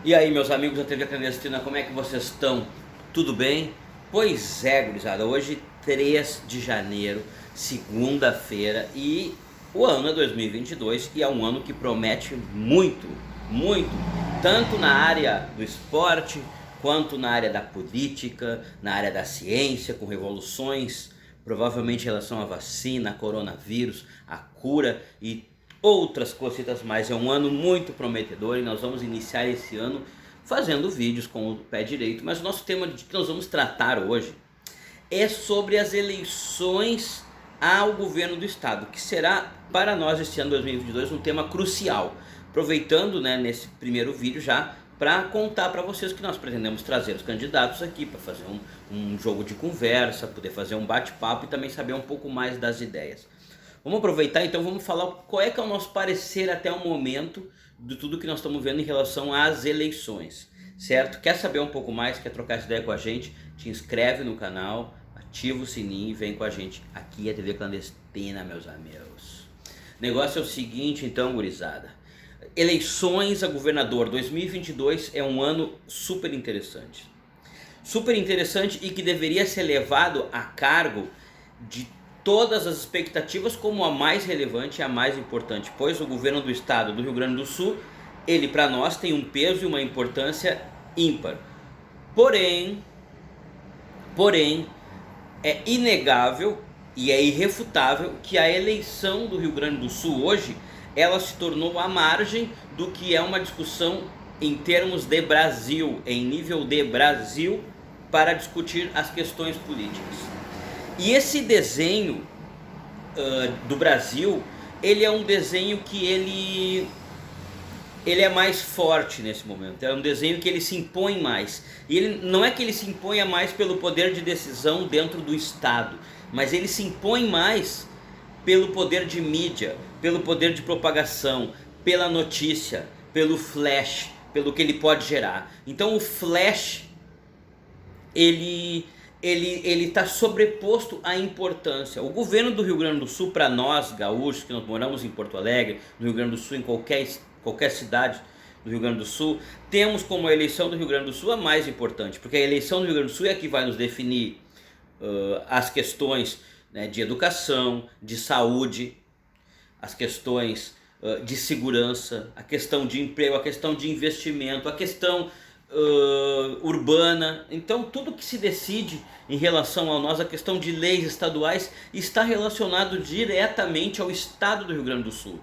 E aí, meus amigos da TV Clandestina, como é que vocês estão? Tudo bem? Pois é, gurizada, hoje 3 de janeiro, segunda-feira, e o ano é 2022 e é um ano que promete muito, muito, tanto na área do esporte, quanto na área da política, na área da ciência, com revoluções, provavelmente em relação à vacina, coronavírus, a cura e outras cositas mais. É um ano muito prometedor e nós vamos iniciar esse ano fazendo vídeos com o pé direito, mas o nosso tema que nós vamos tratar hoje é sobre as eleições ao governo do estado, que será para nós esse ano 2022 um tema crucial. Aproveitando, nesse primeiro vídeo já para contar para vocês que nós pretendemos trazer os candidatos aqui para fazer um jogo de conversa, poder fazer um bate-papo e também saber um pouco mais das ideias. Vamos aproveitar então, vamos falar qual é que é o nosso parecer até o momento de tudo que nós estamos vendo em relação às eleições, certo? Quer saber um pouco mais, quer trocar essa ideia com a gente? Te inscreve no canal, ativa o sininho e vem com a gente. Aqui é a TV Clandestina, meus amigos. O negócio é o seguinte então, gurizada. Eleições a governador 2022 é um ano super interessante. Super interessante e que deveria ser levado a cargo de todas as expectativas como a mais relevante e a mais importante, pois o governo do estado do Rio Grande do Sul, ele para nós tem um peso e uma importância ímpar. Porém, é inegável e é irrefutável que a eleição do Rio Grande do Sul hoje, ela se tornou à margem do que é uma discussão em termos de Brasil, em nível de Brasil, para discutir as questões políticas. E esse desenho do Brasil, ele é um desenho que ele é mais forte nesse momento, é um desenho que ele se impõe mais. E ele não é que ele se imponha mais pelo poder de decisão dentro do Estado, mas ele se impõe mais pelo poder de mídia, pelo poder de propagação, pela notícia, pelo flash, pelo que ele pode gerar. Então o flash, ele está sobreposto à importância. O governo do Rio Grande do Sul, para nós gaúchos, que nós moramos em Porto Alegre, no Rio Grande do Sul, em qualquer cidade do Rio Grande do Sul, temos como a eleição do Rio Grande do Sul a mais importante, porque a eleição do Rio Grande do Sul é a que vai nos definir as questões de educação, de saúde, as questões de segurança, a questão de emprego, a questão de investimento, a questão urbana. Então tudo que se decide em relação a nós, a questão de leis estaduais, está relacionado diretamente ao estado do Rio Grande do Sul.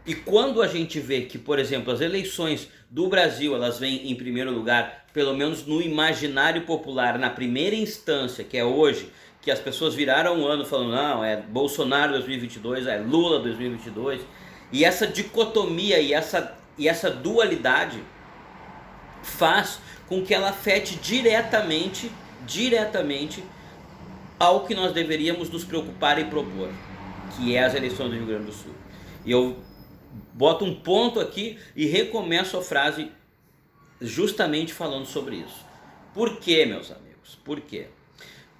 E quando a gente vê que, por exemplo, as eleições do Brasil, elas vêm em primeiro lugar, pelo menos no imaginário popular, na primeira instância, que é hoje, que as pessoas viraram o ano falando, não, é Bolsonaro 2022, é Lula 2022, e essa dicotomia e essa dualidade faz com que ela afete diretamente ao que nós deveríamos nos preocupar e propor, que é as eleições do Rio Grande do Sul. E eu boto um ponto aqui e recomeço a frase justamente falando sobre isso. Por quê, meus amigos? Por quê?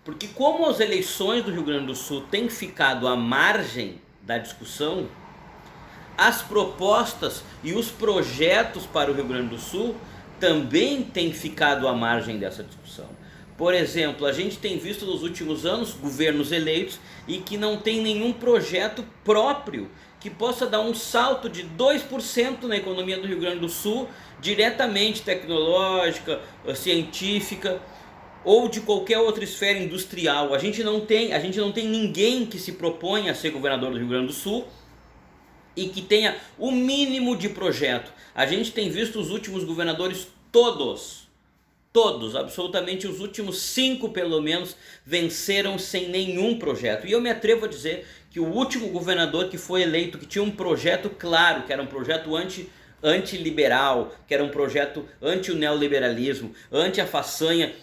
Porque como as eleições do Rio Grande do Sul têm ficado à margem da discussão, as propostas e os projetos para o Rio Grande do Sul também têm ficado à margem dessa discussão. Por exemplo, a gente tem visto nos últimos anos governos eleitos e que não tem nenhum projeto próprio que possa dar um salto de 2% na economia do Rio Grande do Sul, diretamente tecnológica, científica ou de qualquer outra esfera industrial. A gente não tem ninguém que se propõe a ser governador do Rio Grande do Sul e que tenha o mínimo de projeto. A gente tem visto os últimos governadores todos, absolutamente os últimos 5 pelo menos, venceram sem nenhum projeto. E eu me atrevo a dizer que o último governador que foi eleito, que tinha um projeto claro, que era um projeto antiliberal, que era um projeto anti o neoliberalismo, anti a façanha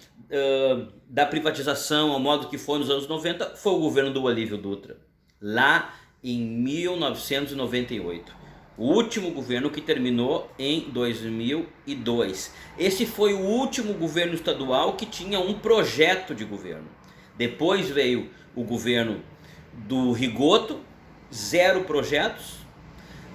da privatização, ao modo que foi nos anos 90, foi o governo do Olívio Dutra, lá em 1998. O último governo que terminou em 2002. Esse foi o último governo estadual que tinha um projeto de governo. Depois veio o governo do Rigoto, 0 projetos.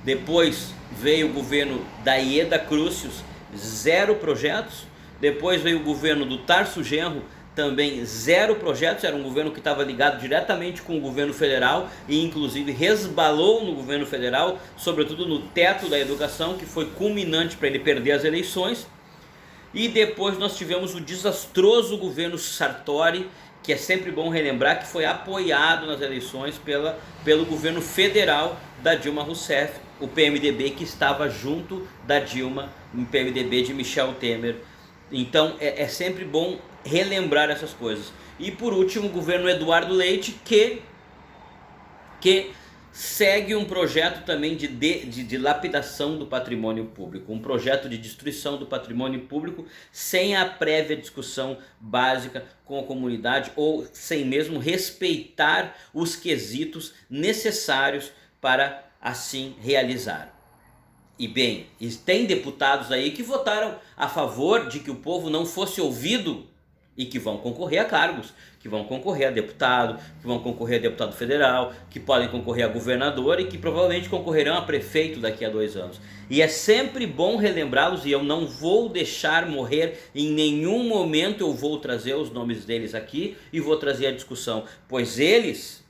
Depois veio o governo da Ieda Crucius, 0 projetos. Depois veio o governo do Tarso Genro, também 0 projetos. Era um governo que estava ligado diretamente com o governo federal e inclusive resbalou no governo federal, sobretudo no teto da educação, que foi culminante para ele perder as eleições. E depois nós tivemos o desastroso governo Sartori, que é sempre bom relembrar que foi apoiado nas eleições pelo governo federal da Dilma Rousseff, o PMDB que estava junto da Dilma, o PMDB de Michel Temer. Então é sempre bom relembrar essas coisas. E por último, o governo Eduardo Leite, que segue um projeto também de lapidação do patrimônio público, um projeto de destruição do patrimônio público sem a prévia discussão básica com a comunidade ou sem mesmo respeitar os quesitos necessários para assim realizar. E bem, tem deputados aí que votaram a favor de que o povo não fosse ouvido e que vão concorrer a cargos, que vão concorrer a deputado, que vão concorrer a deputado federal, que podem concorrer a governador e que provavelmente concorrerão a prefeito daqui a 2 anos. E é sempre bom relembrá-los, e eu não vou deixar morrer, em nenhum momento eu vou trazer os nomes deles aqui e vou trazer a discussão, pois eles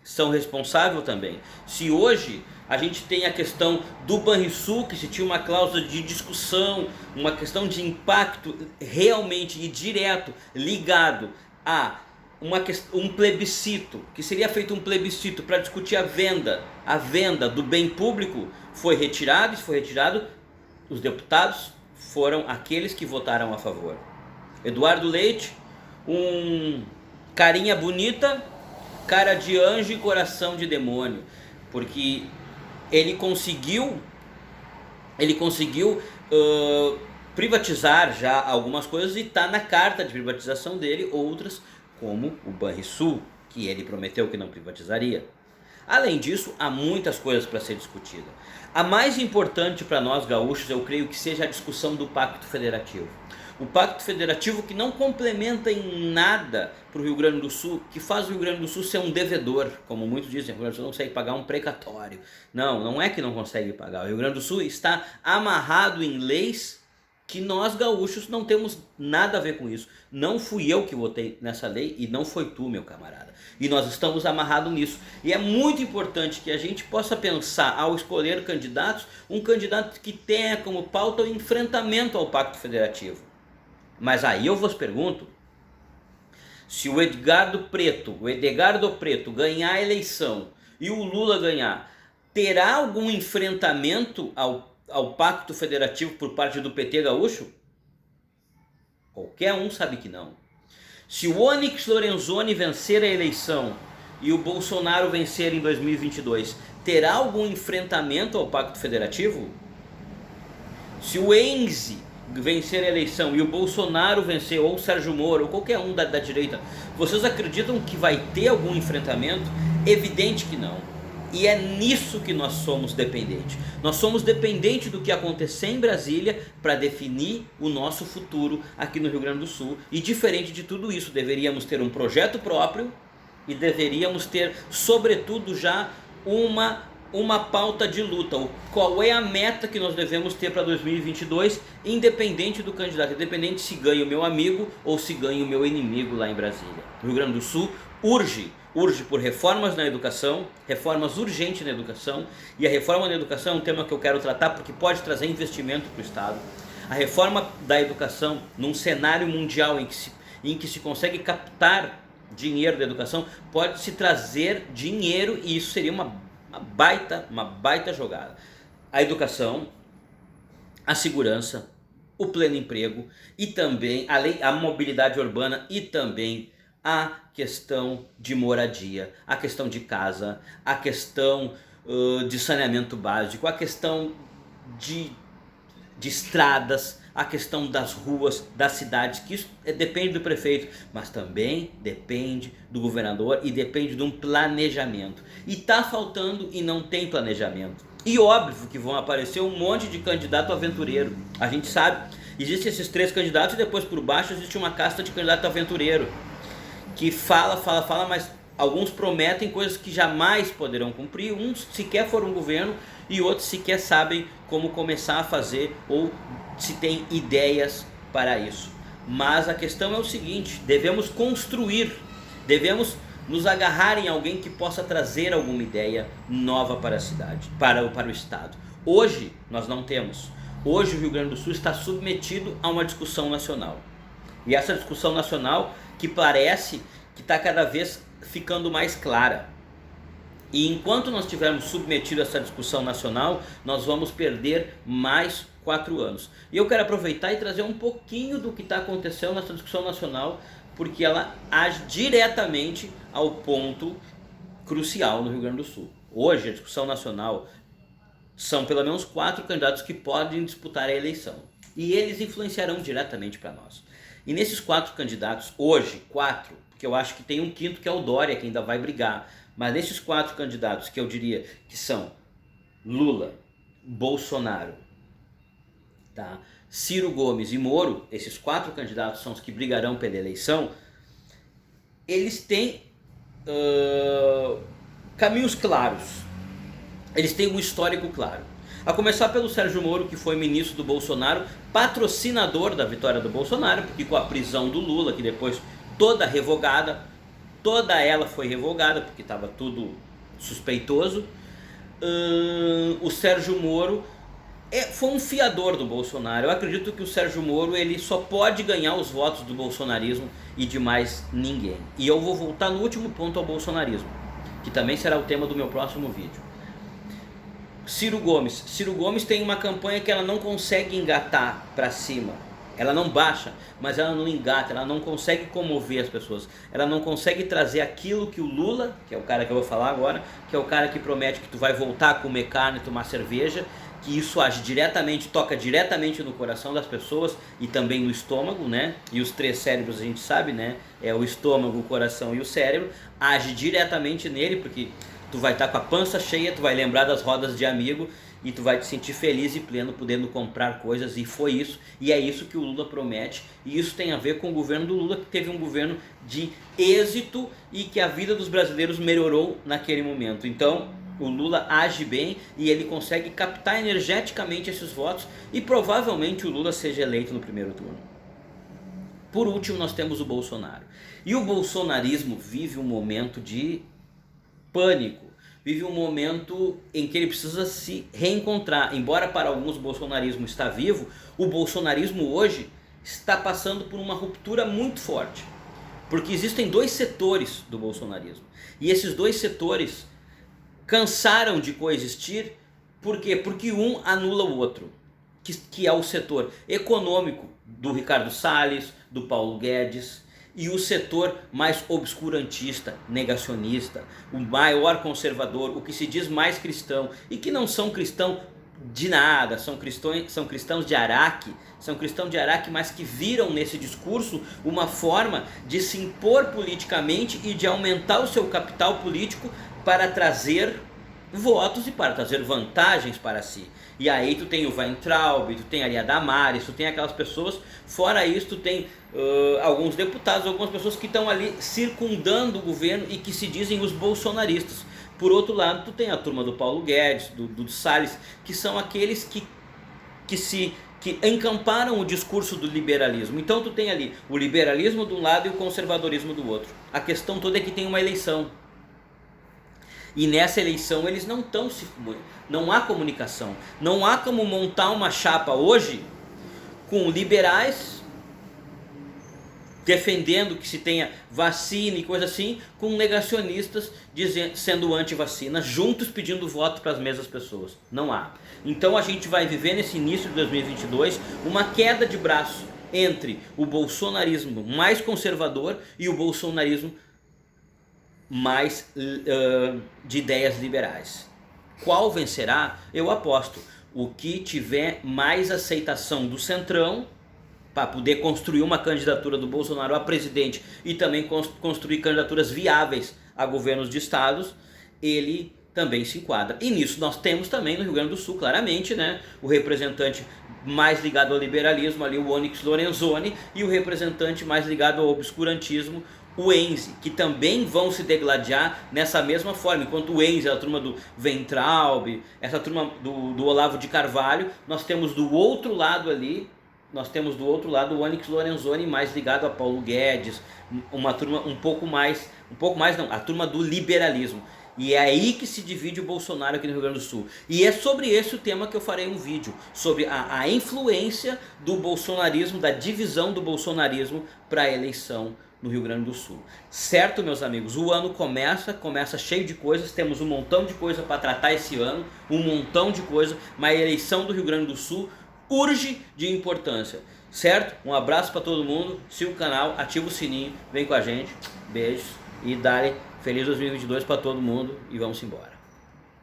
são responsáveis também. Se hoje a gente tem a questão do Banrisul, que se tinha uma cláusula de discussão, uma questão de impacto realmente e direto ligado a um plebiscito, que seria feito um plebiscito para discutir a venda do bem público, foi retirado, os deputados foram aqueles que votaram a favor. Eduardo Leite, um carinha bonita, cara de anjo e coração de demônio, porque ele conseguiu privatizar já algumas coisas e está na carta de privatização dele outras, como o Banrisul, que ele prometeu que não privatizaria. Além disso, há muitas coisas para ser discutida. A mais importante para nós gaúchos, eu creio que seja a discussão do Pacto Federativo. O Pacto Federativo que não complementa em nada para o Rio Grande do Sul, que faz o Rio Grande do Sul ser um devedor, como muitos dizem, o Rio Grande do Sul não consegue pagar um precatório. Não, não é que não consegue pagar. O Rio Grande do Sul está amarrado em leis que nós gaúchos não temos nada a ver com isso. Não fui eu que votei nessa lei e não foi tu, meu camarada. E nós estamos amarrados nisso. E é muito importante que a gente possa pensar, ao escolher candidatos, um candidato que tenha como pauta o enfrentamento ao Pacto Federativo. Mas aí eu vos pergunto, se o Edgardo Preto ganhar a eleição e o Lula ganhar, terá algum enfrentamento ao Pacto Federativo por parte do PT gaúcho? Qualquer um sabe que não. Se o Onyx Lorenzoni vencer a eleição e o Bolsonaro vencer em 2022, terá algum enfrentamento ao Pacto Federativo? Se o Enzi vencer a eleição e o Bolsonaro vencer, ou o Sérgio Moro, ou qualquer um da direita, vocês acreditam que vai ter algum enfrentamento? Evidente que não. E é nisso que nós somos dependentes. Nós somos dependentes do que acontecer em Brasília para definir o nosso futuro aqui no Rio Grande do Sul. E diferente de tudo isso, deveríamos ter um projeto próprio e deveríamos ter, sobretudo, já uma pauta de luta. Qual é a meta que nós devemos ter para 2022, independente do candidato, independente se ganha o meu amigo ou se ganha o meu inimigo lá em Brasília. O Rio Grande do Sul urge por reformas na educação, reformas urgentes na educação, e a reforma na educação é um tema que eu quero tratar porque pode trazer investimento para o Estado. A reforma da educação num cenário mundial em que se consegue captar dinheiro da educação, pode se trazer dinheiro e isso seria uma baita jogada. A educação, a segurança, o pleno emprego e também a mobilidade urbana e também a questão de moradia, a questão de casa, a questão de saneamento básico, a questão de estradas, a questão das ruas, das cidades, que isso depende do prefeito, mas também depende do governador e depende de um planejamento. E está faltando e não tem planejamento. E óbvio que vão aparecer um monte de candidato aventureiro. A gente sabe, existem esses 3 candidatos e depois por baixo existe uma casta de candidato aventureiro que fala, mas alguns prometem coisas que jamais poderão cumprir, uns sequer foram governo e outros sequer sabem como começar a fazer ou se tem ideias para isso. Mas a questão é o seguinte, devemos construir, devemos nos agarrar em alguém que possa trazer alguma ideia nova para a cidade, para o estado. Hoje nós não temos. Hoje o Rio Grande do Sul está submetido a uma discussão nacional. E essa discussão nacional que parece que está cada vez ficando mais clara. E enquanto nós estivermos submetidos a essa discussão nacional, nós vamos perder mais 4 anos. E eu quero aproveitar e trazer um pouquinho do que está acontecendo nessa discussão nacional, porque ela age diretamente ao ponto crucial no Rio Grande do Sul. Hoje a discussão nacional são pelo menos 4 candidatos que podem disputar a eleição. E eles influenciarão diretamente para nós. E nesses 4 candidatos, hoje, 4, porque eu acho que tem um quinto que é o Dória, que ainda vai brigar. Mas nesses 4 candidatos, que eu diria que são Lula, Bolsonaro, tá? Ciro Gomes e Moro, esses 4 candidatos são os que brigarão pela eleição, eles têm caminhos claros, eles têm um histórico claro. A começar pelo Sérgio Moro, que foi ministro do Bolsonaro, patrocinador da vitória do Bolsonaro, porque com a prisão do Lula, que depois toda revogada, toda ela foi revogada, porque estava tudo suspeitoso, o Sérgio Moro foi um fiador do Bolsonaro. Eu acredito que o Sérgio Moro ele só pode ganhar os votos do bolsonarismo e de mais ninguém. E eu vou voltar no último ponto ao bolsonarismo, que também será o tema do meu próximo vídeo. Ciro Gomes tem uma campanha que ela não consegue engatar para cima. Ela não baixa, mas ela não engata, ela não consegue comover as pessoas. Ela não consegue trazer aquilo que o Lula, que é o cara que eu vou falar agora, que é o cara que promete que tu vai voltar a comer carne e tomar cerveja, que isso age diretamente, toca diretamente no coração das pessoas e também no estômago, né? E os 3 cérebros a gente sabe, né? É o estômago, o coração e o cérebro. Age diretamente nele, porque tu vai estar com a pança cheia, tu vai lembrar das rodas de amigo e tu vai te sentir feliz e pleno podendo comprar coisas, e foi isso, e é isso que o Lula promete, e isso tem a ver com o governo do Lula, que teve um governo de êxito e que a vida dos brasileiros melhorou naquele momento. Então o Lula age bem e ele consegue captar energeticamente esses votos e provavelmente o Lula seja eleito no primeiro turno. Por último nós temos o Bolsonaro, e o bolsonarismo vive um momento de pânico, vive um momento em que ele precisa se reencontrar. Embora para alguns o bolsonarismo está vivo, o bolsonarismo hoje está passando por uma ruptura muito forte, porque existem 2 setores do bolsonarismo, e esses 2 setores cansaram de coexistir. Por quê? Porque um anula o outro, que é o setor econômico do Ricardo Salles, do Paulo Guedes, e o setor mais obscurantista, negacionista, o maior conservador, o que se diz mais cristão, e que não são cristãos de nada, são cristãos de Araque, mas que viram nesse discurso uma forma de se impor politicamente e de aumentar o seu capital político para trazer votos e para trazer vantagens para si. E aí tu tem o Weintraub, tu tem ali a Damares, tu tem aquelas pessoas, fora isso tu tem alguns deputados, algumas pessoas que estão ali circundando o governo e que se dizem os bolsonaristas. Por outro lado, tu tem a turma do Paulo Guedes, do Salles, que são aqueles que encamparam o discurso do liberalismo. Então tu tem ali o liberalismo de um lado e o conservadorismo do outro. A questão toda é que tem uma eleição. E nessa eleição eles não há comunicação, não há como montar uma chapa hoje com liberais defendendo que se tenha vacina e coisa assim, com negacionistas sendo anti-vacina, juntos pedindo voto para as mesmas pessoas. Não há. Então a gente vai viver nesse início de 2022 uma queda de braço entre o bolsonarismo mais conservador e o bolsonarismo mais de ideias liberais. Qual vencerá? Eu aposto o que tiver mais aceitação do centrão para poder construir uma candidatura do Bolsonaro a presidente e também construir candidaturas viáveis a governos de estados, ele também se enquadra. E nisso nós temos também no Rio Grande do Sul, claramente, né, o representante mais ligado ao liberalismo, ali o Onyx Lorenzoni, e o representante mais ligado ao obscurantismo, o Enze, que também vão se degladiar nessa mesma forma. Enquanto o Enze é a turma do Weintraub, essa turma do Olavo de Carvalho, nós temos do outro lado ali, o Onyx Lorenzoni, mais ligado a Paulo Guedes, uma turma um pouco mais não, a turma do liberalismo. E é aí que se divide o Bolsonaro aqui no Rio Grande do Sul. E é sobre esse o tema que eu farei um vídeo, sobre a influência do bolsonarismo, da divisão do bolsonarismo para a eleição no Rio Grande do Sul. Certo, meus amigos? O ano começa cheio de coisas, temos um montão de coisa para tratar esse ano, um montão de coisa, mas a eleição do Rio Grande do Sul urge de importância. Certo? Um abraço para todo mundo, siga o canal, ativa o sininho, vem com a gente, beijos e dale feliz 2022 para todo mundo e vamos embora.